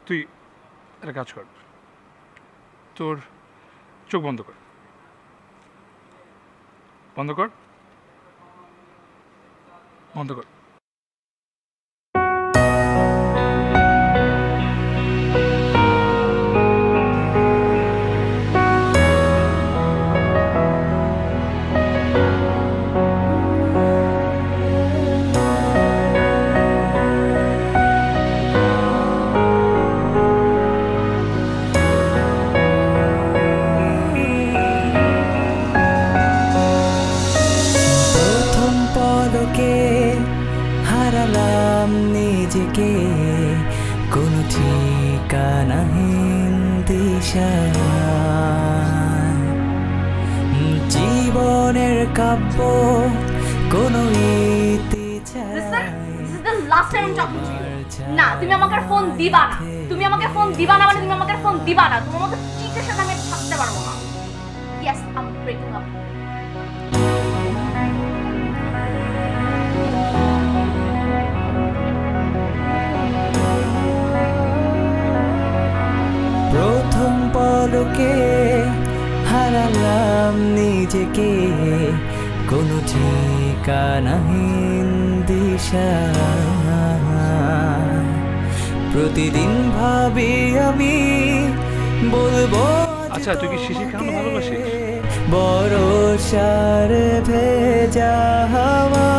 তুই একটা কাজ কর, তোর চোখ বন্ধ কর, বন্ধ কর, বন্ধ কর। প্রথম পলকে হারালাম নিজেকে, কোনো ঠিকানাহীন দিশায়। জীবনের কাব্য কোনো ইতি ছাড়াই। This is the last time I'm talking to you. না, তুমি আমাকে আর ফোন দিবা না। তুমি আমাকে ফোন দিবা না মানে তুমি আমাকে ফোন দিবা না। তোমার মতো চিটের সাথে আমি থাকতে পারবো না। Yes, I'm breaking up. প্রথম পলকে হারালাম নিজেকে, কোনো ঠিকানাহীন দিশা। প্রতিদিন ভাবি আমি বলবো আচ্ছা, তুই কি শিশির খাওয়ানো ভালোবাসিস? বড় সার ভেজা হাওয়া।